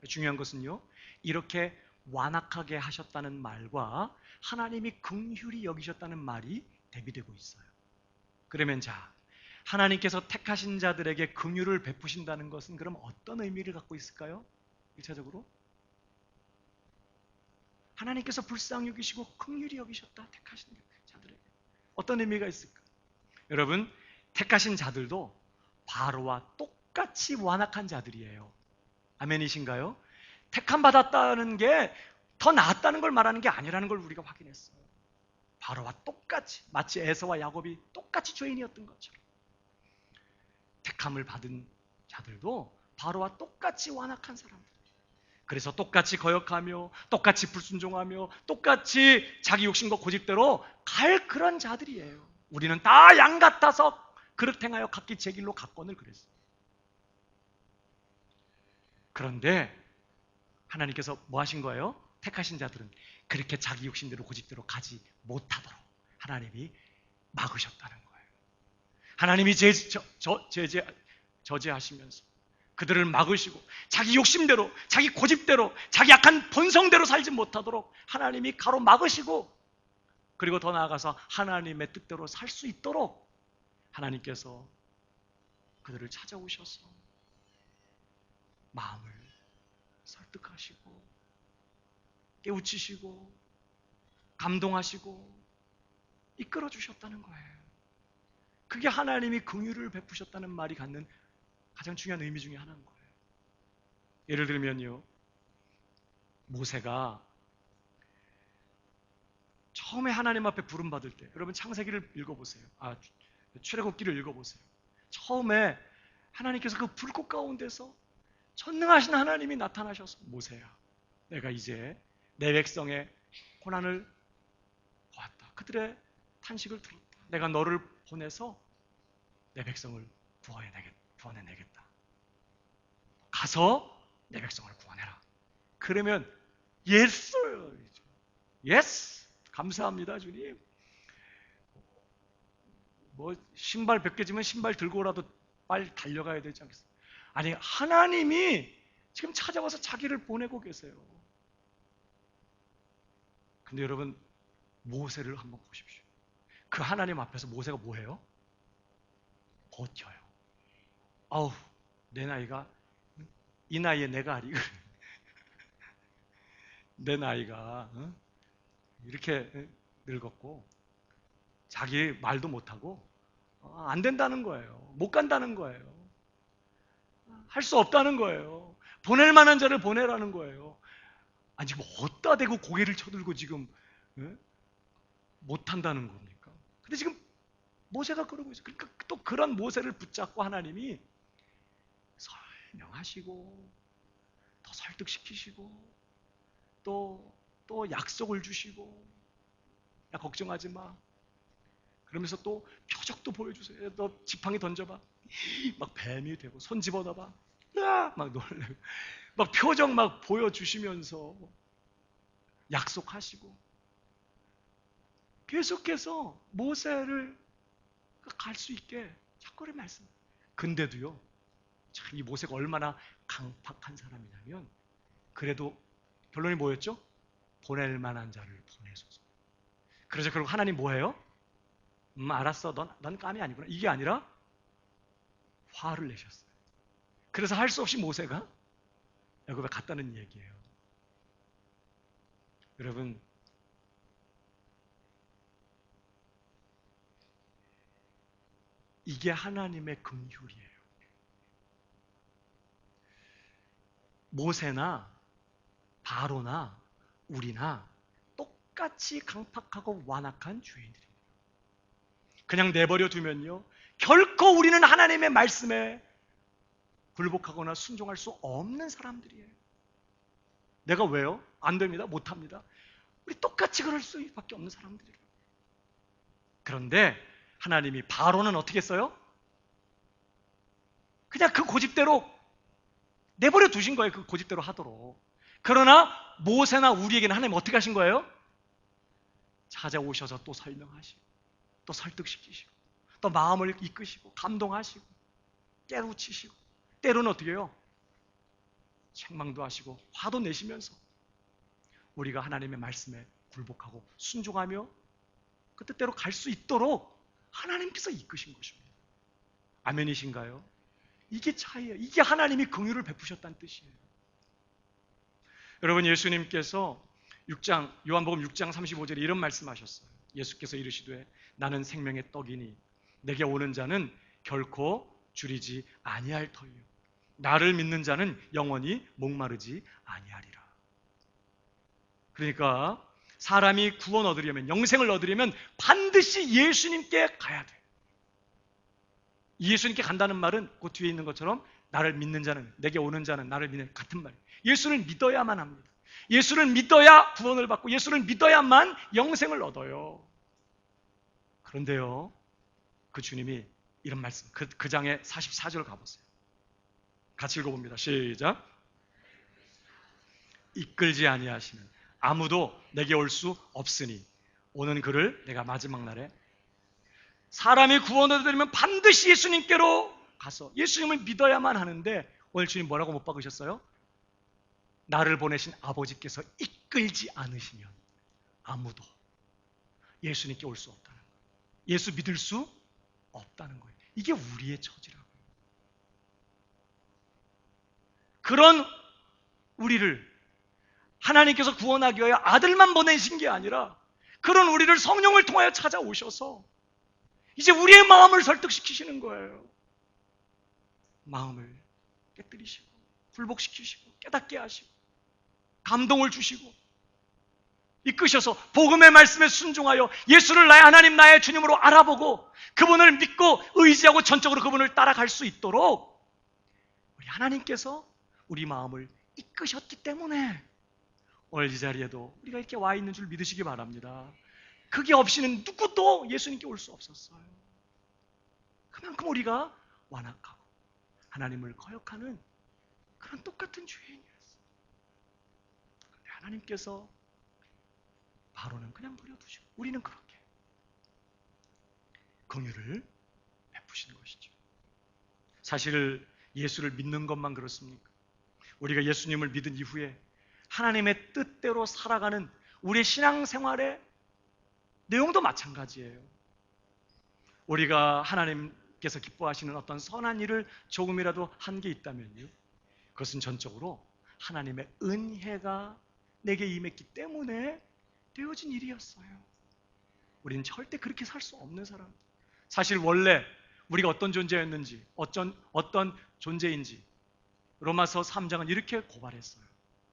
중요한 것은요, 이렇게 완악하게 하셨다는 말과 하나님이 긍휼히 여기셨다는 말이 대비되고 있어요. 그러면 자, 하나님께서 택하신 자들에게 긍휼을 베푸신다는 것은 그럼 어떤 의미를 갖고 있을까요? 1차적으로 하나님께서 불쌍히 여기시고 긍휼히 여기셨다. 택하신 자들에게 어떤 의미가 있을까? 여러분, 택하신 자들도 바로와 똑같이 완악한 자들이에요. 아멘이신가요? 택함 받았다는 게 더 나았다는 걸 말하는 게 아니라는 걸 우리가 확인했어요. 바로와 똑같이, 마치 에서와 야곱이 똑같이 죄인이었던 것처럼 택함을 받은 자들도 바로와 똑같이 완악한 사람들. 그래서 똑같이 거역하며 똑같이 불순종하며 똑같이 자기 욕심과 고집대로 갈 그런 자들이에요. 우리는 다 양 같아서 그릇 행하여 각기 제 길로 갔거늘 그랬어요. 그런데 하나님께서 뭐 하신 거예요? 택하신 자들은 그렇게 자기 욕심대로 고집대로 가지 못하도록 하나님이 막으셨다는 거예요. 하나님이 저지하시면서 그들을 막으시고 자기 욕심대로, 자기 고집대로, 자기 약한 본성대로 살지 못하도록 하나님이 가로막으시고, 그리고 더 나아가서 하나님의 뜻대로 살 수 있도록 하나님께서 그들을 찾아오셔서 마음을 설득하시고 깨우치시고 감동하시고 이끌어 주셨다는 거예요. 그게 하나님이 긍휼을 베푸셨다는 말이 갖는 가장 중요한 의미 중에 하나인 거예요. 예를 들면요, 모세가 처음에 하나님 앞에 부름받을 때, 여러분 창세기를 읽어보세요. 출애굽기를 읽어보세요. 처음에 하나님께서 그 불꽃 가운데서 전능하신 하나님이 나타나셔서, 모세야, 내가 이제 내 백성의 고난을 보았다. 그들의 탄식을 들었다. 내가 너를 보내서 내 백성을 구원해내겠다. 가서 내 백성을 구원해라. 그러면 예스요. 예스. 감사합니다, 주님. 뭐 신발 벗겨지면 신발 들고라도 빨리 달려가야 되지 않겠어요? 아니, 하나님이 지금 찾아와서 자기를 보내고 계세요. 근데 여러분, 모세를 한번 보십시오. 그 하나님 앞에서 모세가 뭐해요? 버텨요. 아우, 내 나이가 이 나이에 내가 아니 내 나이가 이렇게 늙었고 자기 말도 못하고 안 된다는 거예요. 못 간다는 거예요. 할 수 없다는 거예요. 보낼 만한 자를 보내라는 거예요. 아니, 지금 어디다 대고 고개를 쳐들고 지금 못한다는 겁니까? 근데 지금 모세가 그러고 있어요. 그러니까 또 그런 모세를 붙잡고 하나님이 설명하시고 더 설득시키시고 또 약속을 주시고, 야 걱정하지 마. 그러면서 또 표적도 보여주세요. 너 지팡이 던져봐. 막 뱀이 되고, 손 집어넣어봐. 막 놀래고, 막 표적 막 보여주시면서 약속하시고 계속해서 모세를 갈 수 있게 자꾸 말씀. 근데도요, 참 이 모세가 얼마나 강팍한 사람이냐면, 그래도 결론이 뭐였죠? 보낼 만한 자를 보내소서. 그래서 결국 하나님 뭐해요? 알았어. 넌 깜이 아니구나. 이게 아니라 화를 내셨어요. 그래서 할 수 없이 모세가 애굽에 갔다는 얘기예요. 여러분, 이게 하나님의 긍휼이에요. 모세나 바로나 우리나 똑같이 강팍하고 완악한 죄인들입니다. 그냥 내버려 두면요, 결코 우리는 하나님의 말씀에 굴복하거나 순종할 수 없는 사람들이에요. 내가 왜요? 안 됩니다. 못 합니다. 우리 똑같이 그럴 수밖에 없는 사람들이에요. 그런데 하나님이 바로는 어떻게 했어요? 그냥 그 고집대로 내버려 두신 거예요. 그 고집대로 하도록. 그러나 모세나 우리에게는 하나님 어떻게 하신 거예요? 찾아오셔서 또 설명하시고 또 설득시키시고 또 마음을 이끄시고 감동하시고 깨우치시고 때로는 어떻게 해요? 책망도 하시고 화도 내시면서 우리가 하나님의 말씀에 굴복하고 순종하며 그 뜻대로 갈 수 있도록 하나님께서 이끄신 것입니다. 아멘이신가요? 이게 차이예요. 이게 하나님이 긍휼을 베푸셨다는 뜻이에요. 여러분, 예수님께서 요한복음 6장 35절에 이런 말씀하셨어요. 예수께서 이르시되 나는 생명의 떡이니 내게 오는 자는 결코 줄이지 아니할 터이요 나를 믿는 자는 영원히 목마르지 아니하리라. 그러니까 사람이 구원 얻으려면, 영생을 얻으려면 반드시 예수님께 가야 돼. 예수님께 간다는 말은 그 뒤에 있는 것처럼 나를 믿는 자는, 내게 오는 자는 나를 믿는, 같은 말이에요. 예수를 믿어야만 합니다. 예수를 믿어야 구원을 받고 예수를 믿어야만 영생을 얻어요. 그런데요, 그 주님이 이런 말씀, 그 장의 44절 가보세요. 같이 읽어봅니다. 시작. 이끌지 아니하시는 아무도 내게 올 수 없으니 오는 그를 내가 마지막 날에, 사람이 구원을 얻으려면 반드시 예수님께로 가서 예수님을 믿어야만 하는데, 오늘 주님 뭐라고 못 박으셨어요? 나를 보내신 아버지께서 이끌지 않으시면 아무도 예수님께 올 수 없다는 거예요. 예수 믿을 수 없다는 거예요. 이게 우리의 처지라고요. 그런 우리를 하나님께서 구원하기 위하여 아들만 보내신 게 아니라 그런 우리를 성령을 통하여 찾아오셔서 이제 우리의 마음을 설득시키시는 거예요. 마음을 깨뜨리시고 굴복시키시고 깨닫게 하시고 감동을 주시고 이끄셔서 복음의 말씀에 순종하여 예수를 나의 하나님, 나의 주님으로 알아보고 그분을 믿고 의지하고 전적으로 그분을 따라갈 수 있도록 우리 하나님께서 우리 마음을 이끄셨기 때문에 오늘 이 자리에도 우리가 이렇게 와 있는 줄 믿으시기 바랍니다. 그게 없이는 누구도 예수님께 올 수 없었어요. 그만큼 우리가 완악하고 하나님을 거역하는 그런 똑같은 죄인이었어요. 그런데 하나님께서 바로는 그냥 버려두시고 우리는 그렇게 긍휼을 베푸시는 것이죠. 사실 예수를 믿는 것만 그렇습니까? 우리가 예수님을 믿은 이후에 하나님의 뜻대로 살아가는 우리의 신앙생활의 내용도 마찬가지예요. 우리가 하나님께서 기뻐하시는 어떤 선한 일을 조금이라도 한 게 있다면요, 그것은 전적으로 하나님의 은혜가 내게 임했기 때문에 되어진 일이었어요. 우리는 절대 그렇게 살 수 없는 사람. 사실 원래 우리가 어떤 존재였는지, 어떤 존재인지 로마서 3장은 이렇게 고발했어요.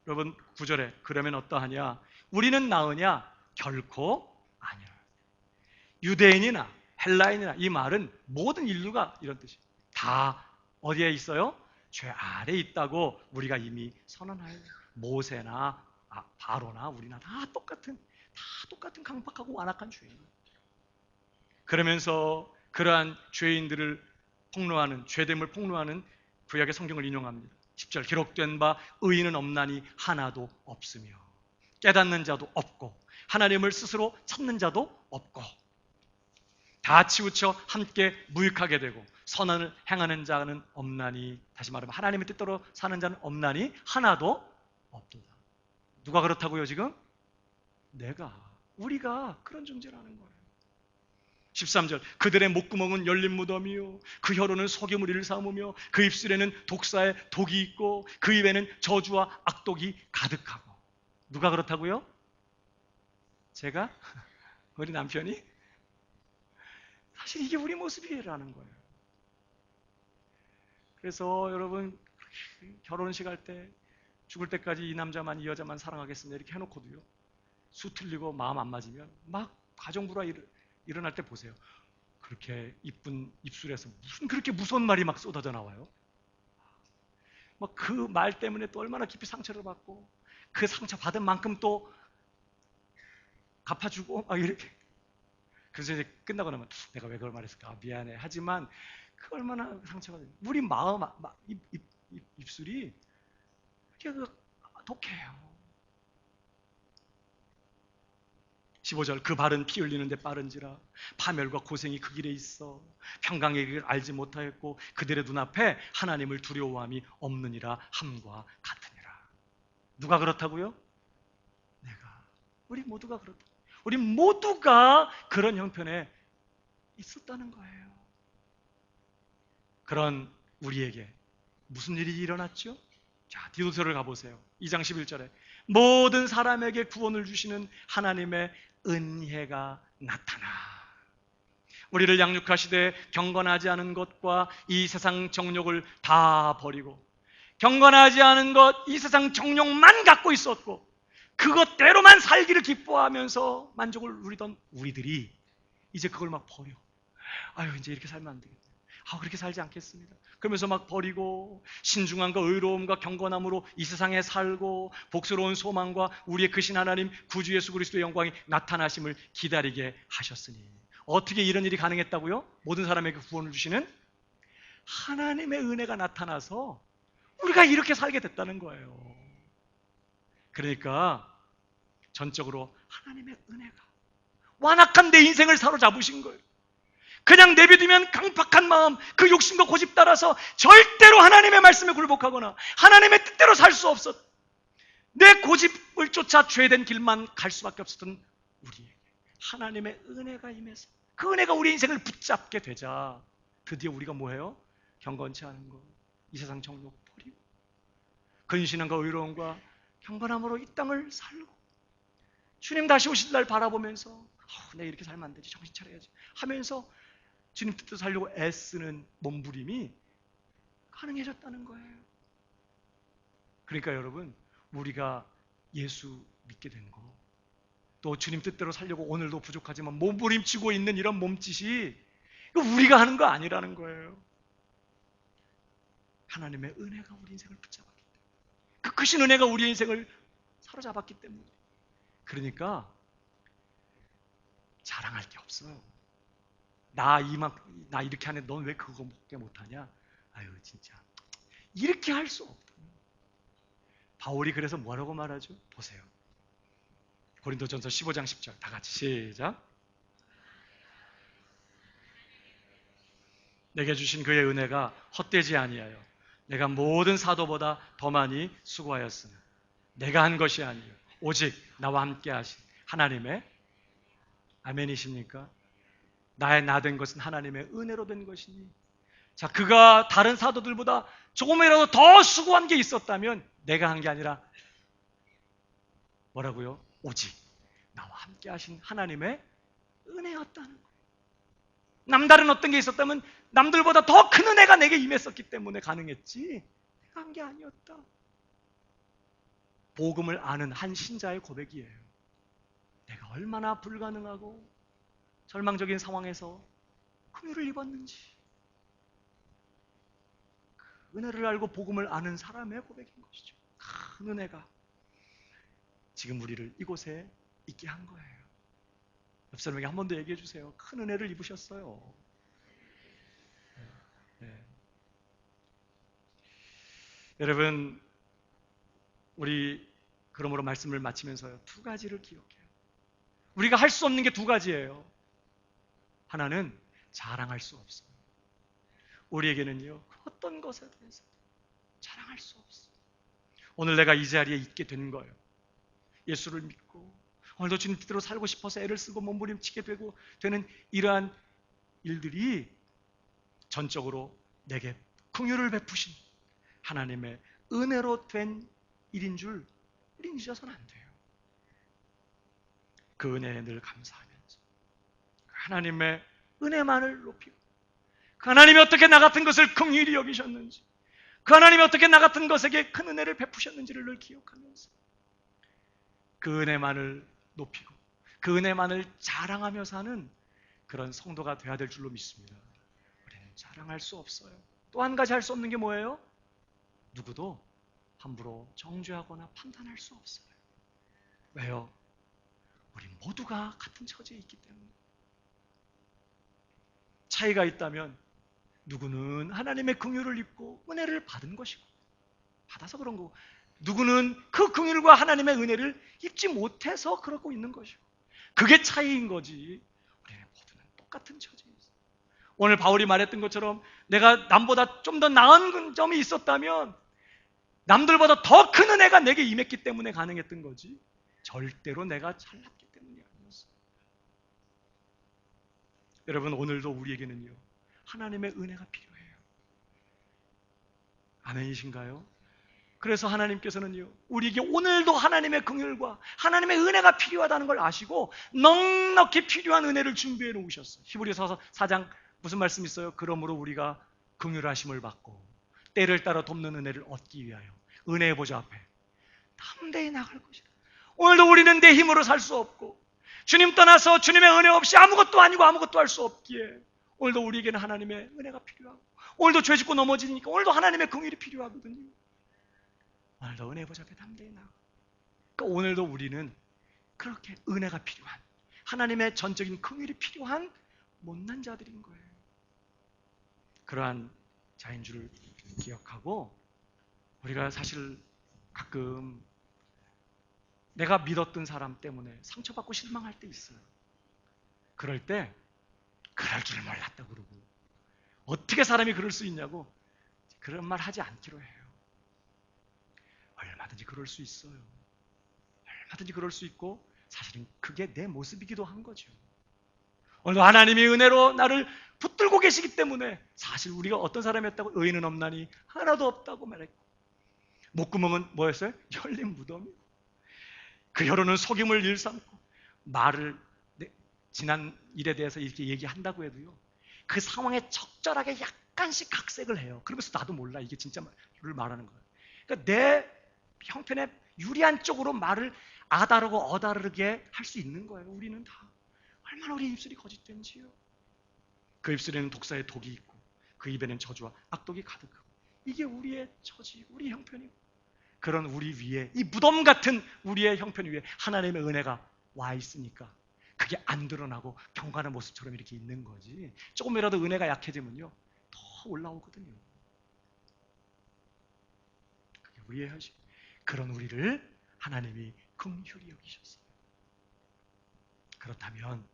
여러분 9절에 그러면 어떠하냐? 우리는 나으냐? 결코 아니야. 유대인이나 헬라인이나, 이 말은 모든 인류가 이런 뜻이에요. 다 어디에 있어요? 죄 아래에 있다고 우리가 이미 선언하여, 모세나 바로나 우리나 다 똑같은 강박하고 완악한 죄인이에요. 그러면서 그러한 죄인들을 폭로하는, 죄됨을 폭로하는 구약의 성경을 인용합니다. 10절 기록된 바 의인은 없나니 하나도 없으며 깨닫는 자도 없고 하나님을 스스로 찾는 자도 없고 다 치우쳐 함께 무익하게 되고 선을 행하는 자는 없나니, 다시 말하면 하나님의 뜻대로 사는 자는 없나니 하나도 없도다. 누가 그렇다고요 지금? 우리가 그런 존재라는 거예요. 13절 그들의 목구멍은 열린 무덤이요 그 혀로는 속임을 일삼으며 그 입술에는 독사의 독이 있고 그 입에는 저주와 악독이 가득하고. 누가 그렇다고요? 제가? 우리 남편이? 사실 이게 우리 모습이라는 거예요. 그래서 여러분 결혼식 할 때 죽을 때까지 이 남자만 이 여자만 사랑하겠습니다 이렇게 해놓고도요, 수 틀리고 마음 안 맞으면 막 가정불화 일어날 때 보세요. 그렇게 이쁜 입술에서 무슨 그렇게 무서운 말이 막 쏟아져 나와요? 뭐 그 말 때문에 또 얼마나 깊이 상처를 받고 그 상처 받은 만큼 또 갚아주고 막 이렇게. 그래서 이제 끝나고 나면 내가 왜 그걸 말했을까? 미안해. 하지만 그 얼마나 상처가 돼요. 우리 마음, 입술이 이렇게 독해요. 15절 그 발은 피 흘리는데 빠른지라 파멸과 고생이 그 길에 있어 평강의 길을 알지 못하였고 그들의 눈앞에 하나님을 두려워함이 없느니라 함과 같으니라. 누가 그렇다고요? 내가. 우리 모두가 그렇다. 우리 모두가 그런 형편에 있었다는 거예요. 그런 우리에게 무슨 일이 일어났죠? 자, 디도서를 가보세요. 2장 11절에 모든 사람에게 구원을 주시는 하나님의 은혜가 나타나 우리를 양육하시되 경건하지 않은 것과 이 세상 정욕을 다 버리고 경건하지 않은 것, 이 세상 정욕만 갖고 있었고 그것대로만 살기를 기뻐하면서 만족을 누리던 우리들이 이제 그걸 막 버려. 아유, 이제 이렇게 살면 안 되겠다. 그렇게 살지 않겠습니다. 그러면서 막 버리고 신중함과 의로움과 경건함으로 이 세상에 살고 복스러운 소망과 우리의 크신 하나님 구주 예수 그리스도의 영광이 나타나심을 기다리게 하셨으니. 어떻게 이런 일이 가능했다고요? 모든 사람에게 구원을 주시는 하나님의 은혜가 나타나서 우리가 이렇게 살게 됐다는 거예요. 그러니까 전적으로 하나님의 은혜가 완악한 내 인생을 사로잡으신 거예요. 그냥 내비두면 강팍한 마음, 그 욕심과 고집 따라서 절대로 하나님의 말씀에 굴복하거나 하나님의 뜻대로 살 수 없었. 내 고집을 쫓아 죄된 길만 갈 수밖에 없었던 우리에게 하나님의 은혜가 임해서 그 은혜가 우리 인생을 붙잡게 되자 드디어 우리가 뭐해요? 경건치 않은 것, 이 세상 정욕 버리고 근신함과 의로움과 경건함으로 이 땅을 살고 주님 다시 오실 날 바라보면서 내가 이렇게 살면 안 되지, 정신 차려야지 하면서 주님 뜻대로 살려고 애쓰는 몸부림이 가능해졌다는 거예요. 그러니까 여러분, 우리가 예수 믿게 된 거, 또 주님 뜻대로 살려고 오늘도 부족하지만 몸부림치고 있는 이런 몸짓이 우리가 하는 거 아니라는 거예요. 하나님의 은혜가 우리 인생을 붙잡았기 때문에, 그 크신 은혜가 우리 인생을 사로잡았기 때문에. 그러니까 자랑할 게 없어요. 나 이렇게 하는데 넌 왜 그거밖에 못하냐? 아유, 진짜 이렇게 할 수 없다. 바울이 그래서 뭐라고 말하죠? 보세요. 고린도전서 15장 10절 다 같이 시작. 내게 주신 그의 은혜가 헛되지 아니하여 내가 모든 사도보다 더 많이 수고하였으나 내가 한 것이 아니요 오직 나와 함께 하신 하나님의 아멘이십니까? 나의 나 된 것은 하나님의 은혜로 된 것이니. 자, 그가 다른 사도들보다 조금이라도 더 수고한 게 있었다면 내가 한 게 아니라 뭐라고요? 오직 나와 함께 하신 하나님의 은혜였다는 거예요. 남다른 어떤 게 있었다면 남들보다 더 큰 은혜가 내게 임했었기 때문에 가능했지 내가 한 게 아니었다. 복음을 아는 한 신자의 고백이에요. 내가 얼마나 불가능하고 절망적인 상황에서 긍휼을 입었는지, 그 은혜를 알고 복음을 아는 사람의 고백인 것이죠. 큰 은혜가 지금 우리를 이곳에 있게 한 거예요. 옆 사람에게 한 번 더 얘기해 주세요. 큰 은혜를 입으셨어요. 네. 여러분, 우리 그러므로 말씀을 마치면서요, 두 가지를 기억해요. 우리가 할 수 없는 게 두 가지예요. 하나는 자랑할 수 없어요. 우리에게는요, 어떤 것에 대해서 자랑할 수 없어요. 오늘 내가 이 자리에 있게 된 거예요. 예수를 믿고 오늘도 주님 뜻대로 살고 싶어서 애를 쓰고 몸부림치게 되는 이러한 일들이 전적으로 내게 긍휼을 베푸신 하나님의 은혜로 된 일인 줄 우리 잊어서는 안 돼요. 그 은혜에 늘 감사하면서 하나님의 은혜만을 높이고 그 하나님이 어떻게 나 같은 것을 긍휼히 여기셨는지, 그 하나님이 어떻게 나 같은 것에게 큰 은혜를 베푸셨는지를 늘 기억하면서 그 은혜만을 높이고 그 은혜만을 자랑하며 사는 그런 성도가 되어야 될 줄로 믿습니다. 우리는 자랑할 수 없어요. 또 한 가지 할 수 없는 게 뭐예요? 누구도 함부로 정죄하거나 판단할 수 없어요. 왜요? 우리 모두가 같은 처지에 있기 때문에. 차이가 있다면 누구는 하나님의 긍휼을 입고 은혜를 받은 것이고 받아서 그런 거고, 누구는 그 긍휼과 하나님의 은혜를 입지 못해서 그러고 있는 것이고, 그게 차이인 거지. 우리는 모두는 똑같은 처지에 있어요. 오늘 바울이 말했던 것처럼 내가 남보다 좀 더 나은 점이 있었다면 남들보다 더 큰 은혜가 내게 임했기 때문에 가능했던 거지, 절대로 내가 잘났기 때문이 아니었어요. 여러분, 오늘도 우리에게는요 하나님의 은혜가 필요해요. 아멘이신가요? 그래서 하나님께서는요 우리에게 오늘도 하나님의 긍휼과 하나님의 은혜가 필요하다는 걸 아시고 넉넉히 필요한 은혜를 준비해 놓으셨어요. 히브리서 4장 무슨 말씀 있어요? 그러므로 우리가 긍휼하심을 받고 때를 따라 돕는 은혜를 얻기 위하여 은혜의 보좌 앞에 담대히 나갈 것이다. 오늘도 우리는 내 힘으로 살 수 없고 주님 떠나서 주님의 은혜 없이 아무것도 아니고 아무것도 할 수 없기에 오늘도 우리에게는 하나님의 은혜가 필요하고, 오늘도 죄 짓고 넘어지니까 오늘도 하나님의 긍휼이 필요하거든요. 오늘도 은혜 보좌 앞에 담대히 나가. 그러니까 오늘도 우리는 그렇게 은혜가 필요한, 하나님의 전적인 긍휼이 필요한 못난 자들인 거예요. 그러한 자인 줄을 기억하고, 우리가 사실 가끔 내가 믿었던 사람 때문에 상처받고 실망할 때 있어요. 그럴 때 그럴 줄 몰랐다 그러고, 어떻게 사람이 그럴 수 있냐고 그런 말 하지 않기로 해요. 얼마든지 그럴 수 있어요. 얼마든지 그럴 수 있고, 사실은 그게 내 모습이기도 한 거죠. 오늘 하나님의 은혜로 나를 붙들고 계시기 때문에 사실 우리가 어떤 사람이었다고, 의인은 없나니 하나도 없다고 말했고, 목구멍은 뭐였어요? 열린 무덤이고, 그 혀로는 속임을 일삼고, 말을 지난 일에 대해서 이렇게 얘기한다고 해도요 그 상황에 적절하게 약간씩 각색을 해요. 그러면서 나도 몰라 이게 진짜 를 말하는 거예요. 그러니까 내 형편에 유리한 쪽으로 말을 아다르고 어다르게 할 수 있는 거예요. 우리는 다 얼마나 우리 입술이 거짓된지요. 그 입술에는 독사의 독이 있고 그 입에는 저주와 악독이 가득하고, 이게 우리의 처지, 우리 형편이고, 그런 우리 위에, 이 무덤 같은 우리의 형편 위에 하나님의 은혜가 와 있으니까 그게 안 드러나고 경건한 모습처럼 이렇게 있는 거지, 조금이라도 은혜가 약해지면요 더 올라오거든요. 그게 우리의 현실. 그런 우리를 하나님이 긍휼히 여기셨어요. 그렇다면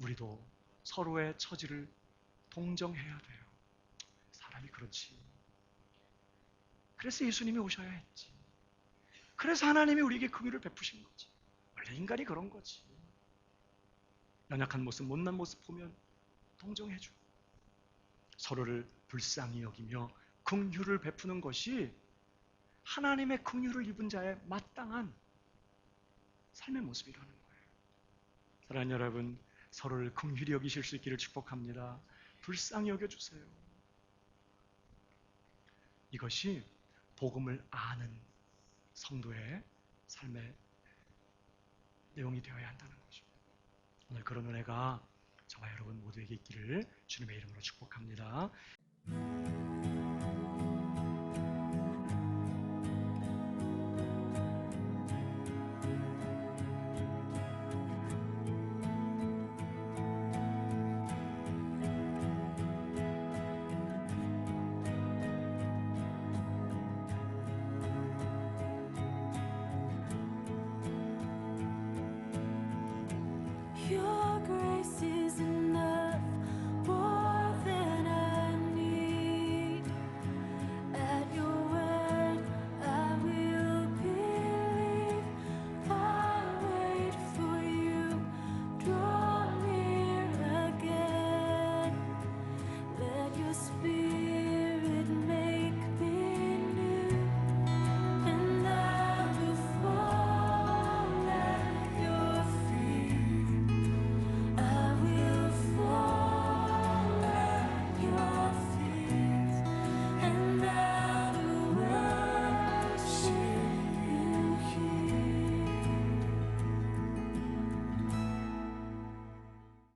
우리도 서로의 처지를 동정해야 돼요. 사람이 그렇지. 그래서 예수님이 오셔야 했지. 그래서 하나님이 우리에게 긍휼을 베푸신 거지. 원래 인간이 그런 거지. 연약한 모습, 못난 모습 보면 동정해줘. 서로를 불쌍히 여기며 긍휼을 베푸는 것이 하나님의 긍휼을 입은 자의 마땅한 삶의 모습이라는 거예요. 사랑하는 여러분, 서로를 긍휼히 여기실 수 있기를 축복합니다. 불쌍히 여겨주세요. 이것이 복음을 아는 성도의 삶의 내용이 되어야 한다는 거죠. 오늘 그런 은혜가 저와 여러분 모두에게 있기를 주님의 이름으로 축복합니다.